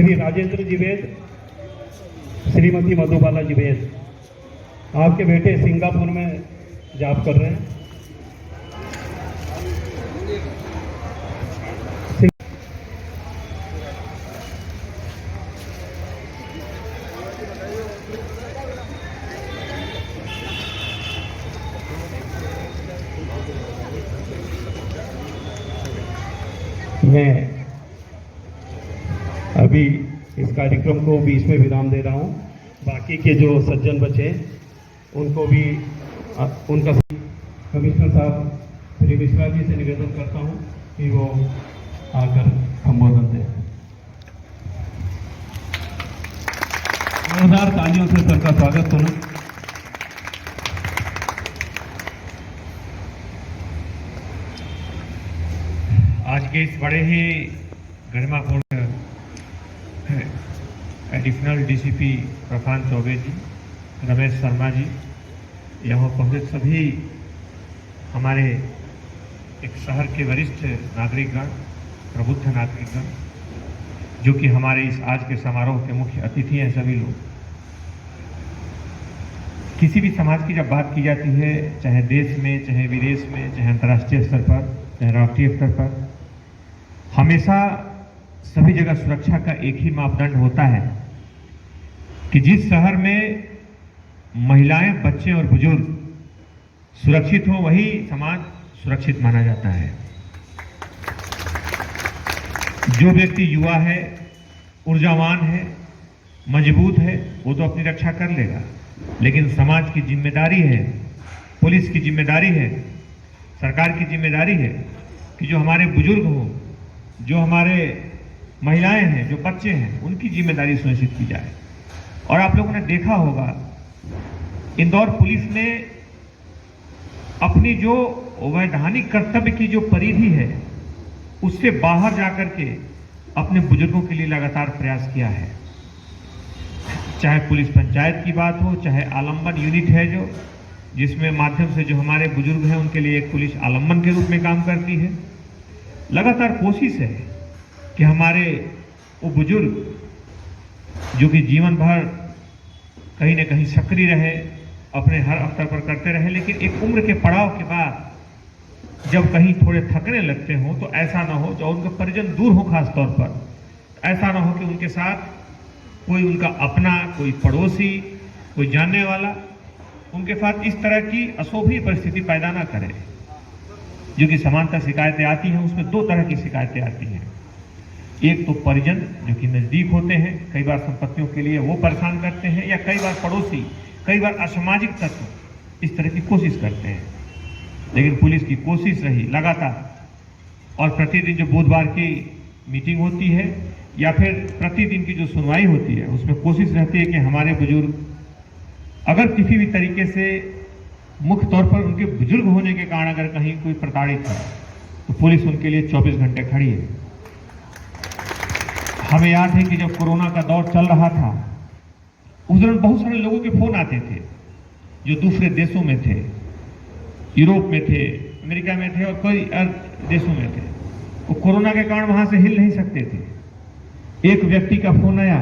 श्री राजेंद्र जी वेद, श्रीमती मधुबाला जी वेद, आपके बेटे सिंगापुर में जॉब कर रहे हैं। मैं अभी इस कार्यक्रम को बीच में विराम दे रहा हूं। बाकी के जो सज्जन बचे उनको भी उनका कमिश्नर साहब श्री मिश्रा जी से निवेदन करता हूं कि वो आकर संबोधन दें। जोरदार तालियों से सबका स्वागत करूं। आज के इस बड़े ही गरिमापूर्ण एडिशनल डीसीपी प्रशांत चौबे जी, रमेश शर्मा जी, यहाँ उपस्थित सभी हमारे एक शहर के वरिष्ठ नागरिकगण, प्रबुद्ध नागरिकगण, जो कि हमारे इस आज के समारोह के मुख्य अतिथि हैं, सभी लोग। किसी भी समाज की जब बात की जाती है, चाहे देश में, चाहे विदेश में, चाहे अंतर्राष्ट्रीय स्तर पर, चाहे राष्ट्रीय स्तर पर, हमेशा सभी जगह सुरक्षा का एक ही मापदंड होता है कि जिस शहर में महिलाएं, बच्चे और बुजुर्ग सुरक्षित हो, वही समाज सुरक्षित माना जाता है। जो व्यक्ति युवा है, ऊर्जावान है, मजबूत है, वो तो अपनी रक्षा कर लेगा, लेकिन समाज की जिम्मेदारी है, पुलिस की जिम्मेदारी है, सरकार की जिम्मेदारी है कि जो हमारे बुजुर्ग हों, जो हमारे महिलाएं हैं, जो बच्चे हैं, उनकी जिम्मेदारी सुनिश्चित की जाए। और आप लोगों ने देखा होगा, इंदौर पुलिस ने अपनी जो वैधानिक कर्तव्य की जो परिधि है, उससे बाहर जाकर के अपने बुजुर्गों के लिए लगातार प्रयास किया है। चाहे पुलिस पंचायत की बात हो, चाहे आलम्बन यूनिट है जो जिसमें माध्यम से जो हमारे बुजुर्ग हैं उनके लिए एक पुलिस आलम्बन के रूप में काम करती है। लगातार कोशिश है कि हमारे वो बुजुर्ग जो कि जीवन भर कहीं न कहीं सक्रिय रहे, अपने हर अवसर पर करते रहे, लेकिन एक उम्र के पड़ाव के बाद जब कहीं थोड़े थकने लगते हों तो ऐसा ना हो, जो उनके परिजन दूर हो, खास तौर पर ऐसा ना हो कि उनके साथ कोई उनका अपना, कोई पड़ोसी, कोई जानने वाला उनके साथ इस तरह की अशोभनीय परिस्थिति पैदा ना करे। जो कि समानता शिकायतें आती हैं, उसमें दो तरह की शिकायतें आती हैं। एक तो परिजन जो कि नज़दीक होते हैं, कई बार संपत्तियों के लिए वो परेशान करते हैं, या कई बार पड़ोसी, कई बार असामाजिक तत्व इस तरह की कोशिश करते हैं। लेकिन पुलिस की कोशिश रही लगातार, और प्रतिदिन जो बुधवार की मीटिंग होती है या फिर प्रतिदिन की जो सुनवाई होती है, उसमें कोशिश रहती है कि हमारे बुजुर्ग अगर किसी भी तरीके से मुख्य तौर पर उनके बुजुर्ग होने के कारण अगर कहीं कोई प्रताड़ित है तो पुलिस उनके लिए 24 घंटे खड़ी है। हमें याद है कि जब कोरोना का दौर चल रहा था, उस दौरान बहुत सारे लोगों के फोन आते थे जो दूसरे देशों में थे, यूरोप में थे, अमेरिका में थे और कई देशों में थे। वो कोरोना के कारण वहां से हिल नहीं सकते थे। एक व्यक्ति का फोन आया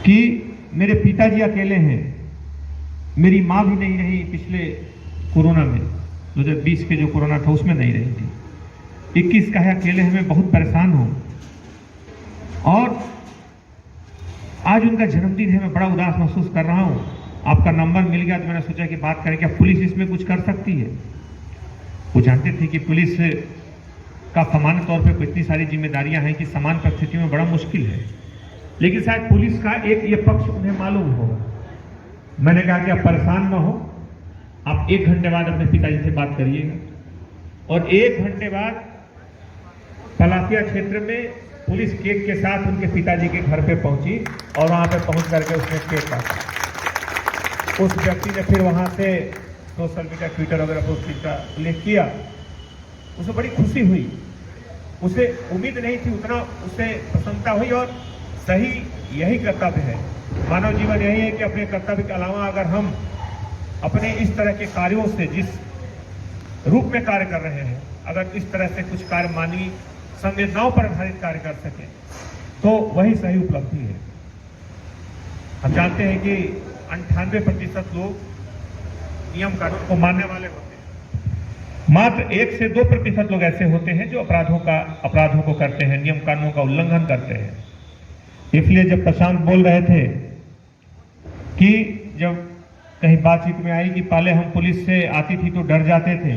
कि मेरे पिताजी अकेले हैं, मेरी माँ भी नहीं रही पिछले कोरोना में, 2020 के जो कोरोना था उसमें नहीं रही थी, 21 का है, अकेले हमें बहुत परेशान हो, और आज उनका जन्मदिन है, मैं बड़ा उदास महसूस कर रहा हूँ। आपका नंबर मिल गया तो मैंने सोचा कि बात करें, क्या पुलिस इसमें कुछ कर सकती है। वो जानते थे कि पुलिस का सामान्य तौर पर इतनी सारी जिम्मेदारियां हैं कि समान परिस्थितियों में बड़ा मुश्किल है, लेकिन शायद पुलिस का एक ये पक्ष उन्हें मालूम होगा। मैंने कहा कि आप परेशान ना हो, आप 1 घंटे बाद अपने पिताजी से बात करिएगा। और 1 घंटे बाद पलासिया क्षेत्र में पुलिस केक के साथ उनके पिताजी के घर पे पहुंची, और वहां पे पहुंच करके उसने केक काटा। उस व्यक्ति ने फिर वहां से सोशल मीडिया, ट्विटर वगैरह पर उस चीज का उल्लेख किया। उसे बड़ी खुशी हुई, उसे उम्मीद नहीं थी, उतना उसे प्रसन्नता हुई। और सही यही कर्तव्य है, मानव जीवन यही है कि अपने कर्तव्य के अलावा अगर हम अपने इस तरह के कार्यों से, जिस रूप में कार्य कर रहे हैं, अगर इस तरह से कुछ कार्य मानवीय संवेदनाओं पर आधारित कार्य कर सकें, तो वही सही उपलब्धि है। हम जानते हैं कि 98% लोग नियम कानून को मानने वाले होते हैं, मात्र 1 से 2% लोग ऐसे होते हैं जो अपराधों को करते हैं, नियम कानून का उल्लंघन करते हैं। इसलिए जब प्रशांत बोल रहे थे कि जब कहीं बातचीत में आई कि पहले हम पुलिस से आती थी तो डर जाते थे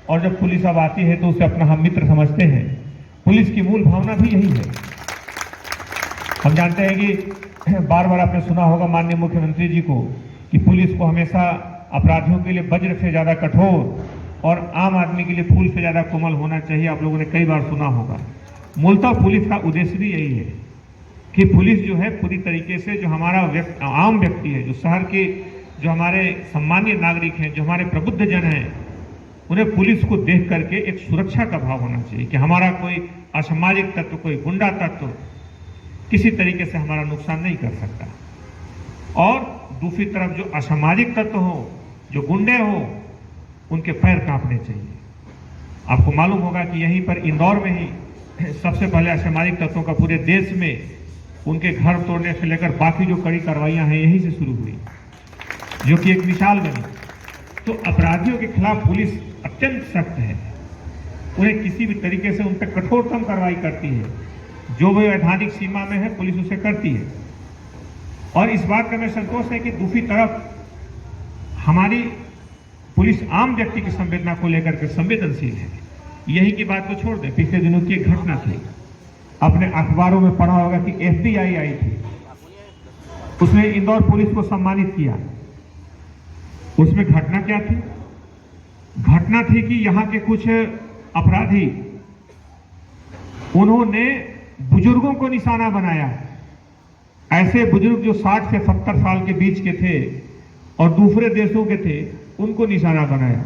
और जब पुलिस अब आती है तो उसे अपना हम मित्र समझते हैं, पुलिस की मूल भावना भी यही है। हम जानते हैं कि बार बार आपने सुना होगा माननीय मुख्यमंत्री जी को कि पुलिस को हमेशा अपराधियों के लिए वज्र से ज्यादा कठोर और आम आदमी के लिए फूल से ज्यादा कोमल होना चाहिए। आप लोगों ने कई बार सुना होगा। मूलतः पुलिस का उद्देश्य भी यही है कि पुलिस जो है पूरी तरीके से जो हमारा आम व्यक्ति है, जो शहर के जो हमारे सम्मानीय नागरिक हैं, जो हमारे प्रबुद्ध जन हैं, उन्हें पुलिस को देख करके एक सुरक्षा का भाव होना चाहिए कि हमारा कोई असामाजिक तत्व, कोई गुंडा तत्व किसी तरीके से हमारा नुकसान नहीं कर सकता। और दूसरी तरफ जो असामाजिक तत्व हो, जो गुंडे हो, उनके पैर कांपने चाहिए। आपको मालूम होगा कि यहीं पर इंदौर में ही सबसे पहले असामाजिक तत्वों का पूरे देश में उनके घर तोड़ने से लेकर बाकी जो कड़ी कार्रवाइयां हैं यहीं से शुरू हुई, जो कि एक मिसाल बनी। तो अपराधियों के खिलाफ पुलिस अत्यंत सख्त है, उन्हें किसी भी तरीके से उन पर कठोरतम कार्रवाई करती है। जो भी वैधानिक सीमा में है पुलिस उसे करती है। और इस बात का मैं संतोष है कि दूसरी तरफ हमारी पुलिस आम व्यक्ति की संवेदना को लेकर के संवेदनशील है। यही की बात को छोड़ दें, पिछले दिनों की एक घटना थी, अपने अखबारों में पढ़ा होगा कि FBI आई थी, उसने इंदौर पुलिस को सम्मानित किया। उसमें घटना क्या थी? घटना थी कि यहाँ के कुछ अपराधी, उन्होंने बुजुर्गों को निशाना बनाया। ऐसे बुजुर्ग जो 60 से 70 साल के बीच के थे और दूसरे देशों के थे, उनको निशाना बनाया।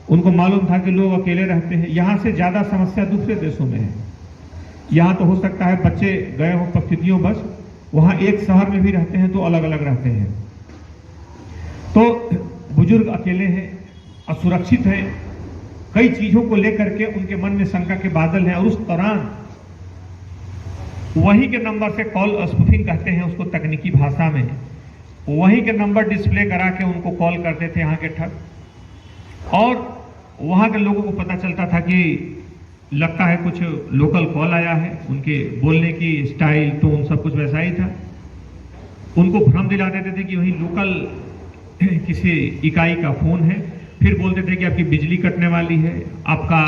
उनको मालूम था कि लोग अकेले रहते हैं, यहां से ज्यादा समस्या दूसरे देशों में है। यहां तो हो सकता है बच्चे गए हों परिस्थितियों बस, वहां एक शहर में भी रहते हैं तो अलग अलग रहते हैं। तो बुजुर्ग अकेले हैं, असुरक्षित हैं, कई चीजों को लेकर के उनके मन में शंका के बादल हैं। और उस दौरान वहीं के नंबर से कॉल स्पूफिंग कहते हैं उसको तकनीकी भाषा में, वहीं के नंबर डिस्प्ले करा के उनको कॉल करते थे यहाँ के ठग। और वहां के लोगों को पता चलता था कि लगता है कुछ लोकल कॉल आया है, उनके बोलने की स्टाइल, टोन सब कुछ वैसा ही था। उनको भ्रम दिला देते थे कि वही लोकल किसी इकाई का फोन है, फिर बोलते थे कि आपकी बिजली कटने वाली है, आपका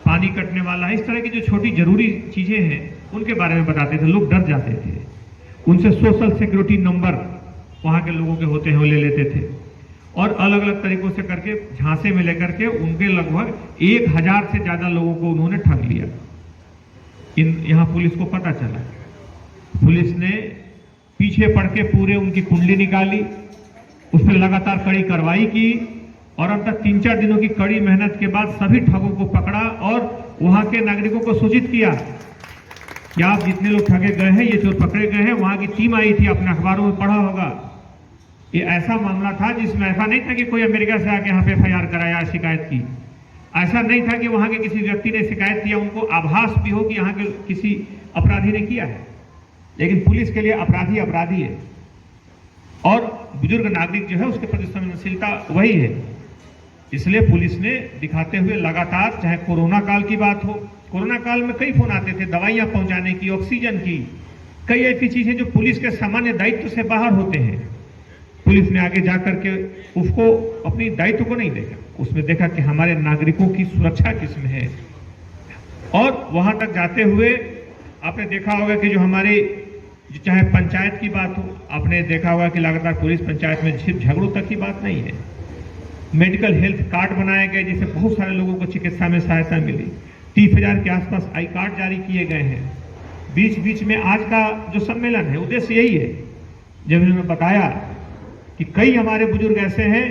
पानी कटने वाला है। इस तरह की जो छोटी जरूरी चीजें हैं उनके बारे में बताते थे। लोग डर जाते थे, उनसे सोशल सिक्योरिटी नंबर वहां के लोगों के होते हैं वो ले लेते थे और अलग अलग तरीकों से करके झांसे में लेकर के उनके लगभग 1000 से ज्यादा लोगों को उन्होंने ठग लिया। यहाँ पुलिस को पता चला, पुलिस ने पीछे पड़ के पूरे उनकी कुंडली निकाली, उस पर लगातार कड़ी कार्रवाई की और अब तक 3-4 दिनों की कड़ी मेहनत के बाद सभी ठगों को पकड़ा और वहां के नागरिकों को सूचित किया कि आप जितने लोग ठगे गए हैं, ये चोर पकड़े गए हैं। वहां की टीम आई थी, अपने अखबारों में पढ़ा होगा। ये ऐसा मामला था जिसमें ऐसा नहीं था कि कोई अमेरिका से आके यहाँ पे FIR कराया, शिकायत की। ऐसा नहीं था कि वहां के किसी व्यक्ति ने शिकायत किया, उनको आभास भी हो कि यहाँ के किसी अपराधी ने किया है। लेकिन पुलिस के लिए अपराधी अपराधी है और बुजुर्ग नागरिक जो है उसके प्रति संवेदनशीलता वही है। इसलिए पुलिस ने दिखाते हुए लगातार, चाहे कोरोना काल की बात हो, कोरोना काल में कई फोन आते थे दवाइयां पहुंचाने की, ऑक्सीजन की, कई ऐसी चीजें जो पुलिस के सामान्य दायित्व से बाहर होते हैं। पुलिस ने आगे जाकर के उसको अपनी दायित्व को नहीं देखा, उसमें देखा कि हमारे नागरिकों की सुरक्षा किसमें है। और वहां तक जाते हुए आपने देखा होगा कि जो हमारी चाहे पंचायत की बात हो, आपने देखा होगा कि लगातार पुलिस पंचायत में सिर्फ झगड़ों तक की बात नहीं है। मेडिकल हेल्थ कार्ड बनाए गए जिससे बहुत सारे लोगों को चिकित्सा में सहायता मिली। 30,000 के आसपास आई कार्ड जारी किए गए हैं। बीच बीच में आज का जो सम्मेलन है उद्देश्य यही है, जब उन्होंने बताया कि कई हमारे बुजुर्ग ऐसे हैं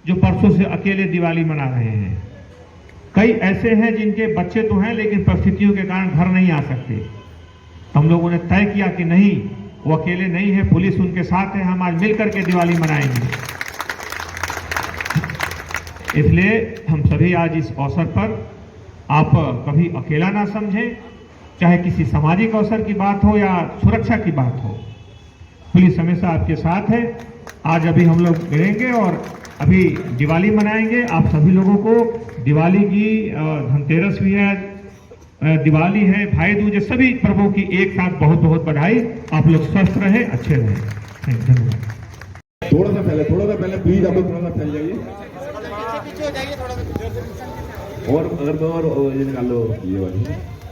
जो परसों से अकेले दिवाली मना रहे हैं, कई ऐसे हैं जिनके बच्चे तो हैं लेकिन परिस्थितियों के कारण घर नहीं आ सकते। हम लोगों ने तय किया कि नहीं, वो अकेले नहीं है, पुलिस उनके साथ है, हम आज मिलकर के दिवाली मनाएंगे। इसलिए हम सभी आज इस अवसर पर आप कभी अकेला ना समझें, चाहे किसी सामाजिक अवसर की बात हो या सुरक्षा की बात हो, पुलिस हमेशा आपके साथ है। आज अभी हम लोग मिलेंगे और अभी दिवाली मनाएंगे। आप सभी लोगों को दिवाली की, धनतेरस भी है, दिवाली है, भाई दूज, सभी पर्वों की एक साथ बहुत बहुत बधाई। आप लोग स्वस्थ रहे, अच्छे रहे। धन्यवाद। थोड़ा सा पहले प्लीज आप लोग थोड़ा सा फैल जाइए। और अगर मैं और ये निकाल लो ये वाली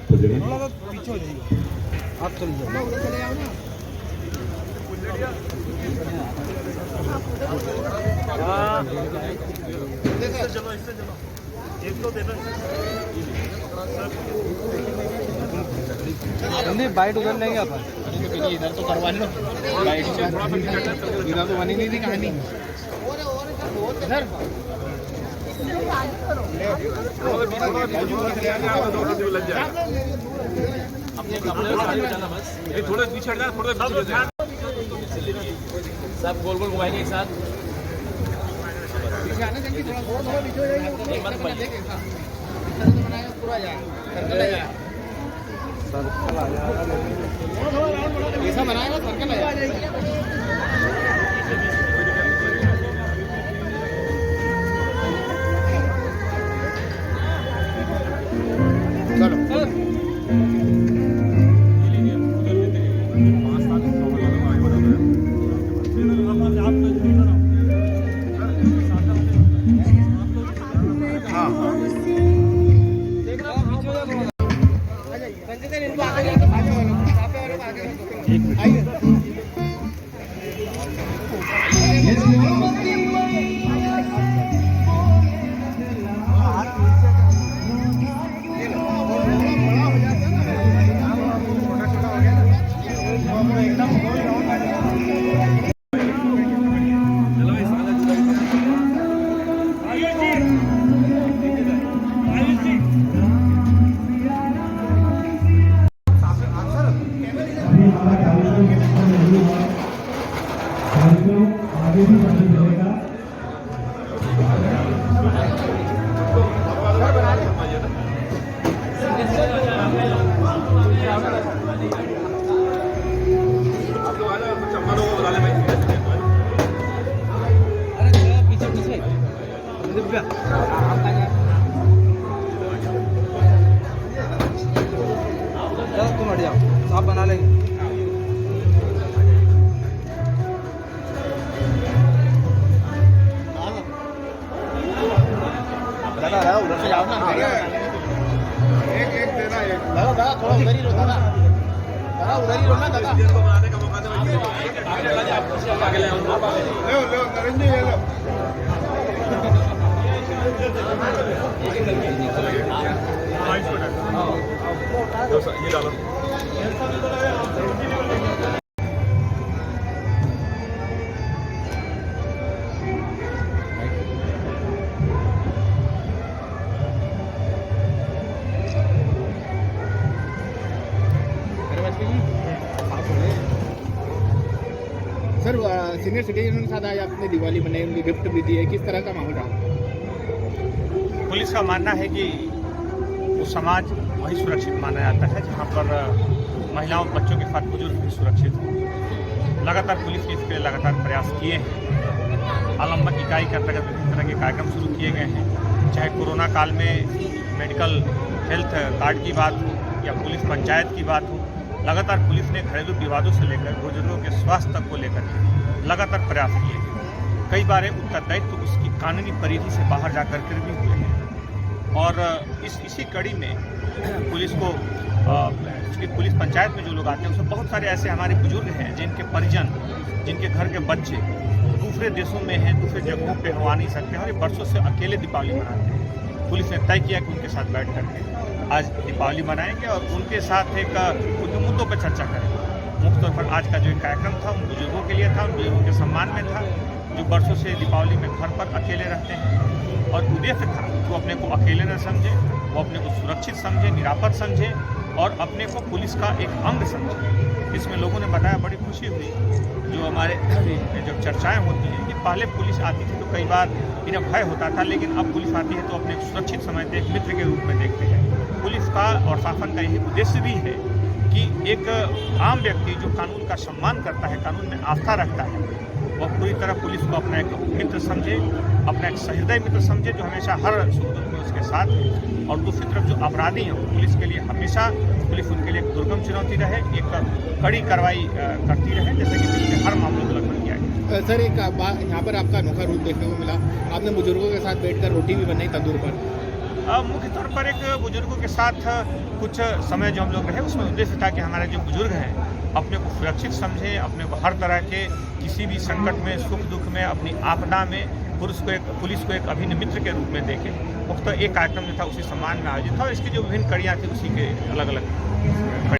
तो जगह पीछे हो जाइए, आप चल जाओ ना। चलो इससे चलो, एक तो देना नहीं, बाइट उधर लेंगे अपन। इधर तो करवा लो बाइट, इधर तो बनी नहीं थी कहानी। थोड़ा पीछे हट जाना, थोड़ा सब गोल गोल घुमाएंगे एक साथ। पीछे आना चाहिए, थोड़ा पीछे हो जाएंगे। एक बात बनाएगा पूरा जाए, ऐसा बनाएगा सर्कल आ जाएगा। आगे भी जारी रहेगा। तुम हट जाओ, आप बना लेंगे। उधर से जाओ ना, एक एक देना, एक दादा थोड़ा उधर ही रो, दादा उधर ही रो ना, दादा बनाने का मौका दो। आगे ले लो नरेंद्र जी, लो ये डालो। सर, सीनियर सिटीजन के साथ आज आपने दिवाली मनाई, उनकी गिफ्ट भी दी है, किस तरह का माहौल रहा? पुलिस का मानना है कि वो समाज वही सुरक्षित माना जाता है जहाँ पर महिलाओं बच्चों के साथ बुजुर्ग भी सुरक्षित हों। लगातार पुलिस ने इसके लिए लगातार प्रयास किए हैं। आलम्बक इकाई के अंतर्गत विभिन्न तरह के कार्यक्रम शुरू किए गए हैं। चाहे कोरोना काल में मेडिकल हेल्थ कार्ड की बात हो या पुलिस पंचायत की बात हो, लगातार पुलिस ने घरेलू विवादों से लेकर बुजुर्गों के स्वास्थ्य तक को लेकर के लगातार प्रयास किए हैं। कई बार उत्तरदायित्व तो उसकी कानूनी परिधि से बाहर जाकर के भी हुए हैं। और इसी कड़ी में पुलिस को पुलिस पंचायत में जो लोग आते हैं उसमें बहुत सारे ऐसे हमारे बुजुर्ग हैं जिनके परिजन, जिनके घर के बच्चे दूसरे देशों में हैं, दूसरे जगहों पे आ नहीं सकते हैं और ये वर्षों से अकेले दीपावली मनाते हैं। पुलिस ने तय किया कि उनके साथ बैठ करके आज दीपावली मनाएंगे और उनके साथ एक उन मुद्दों पर चर्चा करेंगे। मुख्य तौर पर आज का जो एक कार्यक्रम था उन बुजुर्गों के लिए था, उन बुजुर्गों के सम्मान में था जो वर्षों से दीपावली में घर पर अकेले रहते हैं। और उद्देश्य था कि वो अपने को अकेले न समझे, वो अपने को सुरक्षित समझे, निरापद समझे और अपने को पुलिस का एक अंग समझे। इसमें लोगों ने बताया, बड़ी खुशी हुई जो हमारे जब चर्चाएं होती हैं कि पहले पुलिस आती थी तो कई बार इन्हें भय होता था, लेकिन अब पुलिस आती है तो अपने को सुरक्षित समझते, एक मित्र के रूप में देखते हैं। पुलिस का और शासन का यही उद्देश्य भी है कि एक आम व्यक्ति जो कानून का सम्मान करता है, कानून में आस्था रखता है, वह पूरी तरह पुलिस को अपना एक मित्र समझे, अपना एक सहृदय मित्र समझे, जो हमेशा हर सुख दुख में उसके साथ है। और दूसरी तरफ जो अपराधी हैं, पुलिस के लिए हमेशा पुलिस उनके लिए एक दुर्गम चुनौती रहे, एक कड़ी कार्रवाई करती रहे, जैसे कि पिछले हर मामलों में लगभग किया गया। सर एक बात, यहाँ पर आपका अनोखा रूप देखने को मिला, आपने बुजुर्गों के साथ बैठकर रोटी भी बनाई तंदूर पर। मुख्य तौर पर एक बुजुर्गों के साथ कुछ समय जो हम लोग रहे, उसमें उद्देश्य था कि हमारे जो बुजुर्ग हैं अपने को सुरक्षित समझें, अपने को हर तरह के किसी भी संकट में, सुख दुख में, अपनी आपदा में पुलिस को एक अभिन्न मित्र के रूप में देखें। तो एक कार्यक्रम जो था उसी सम्मान में आयोजित था और इसकी जो विभिन्न कड़ियाँ थी उसी के अलग अलग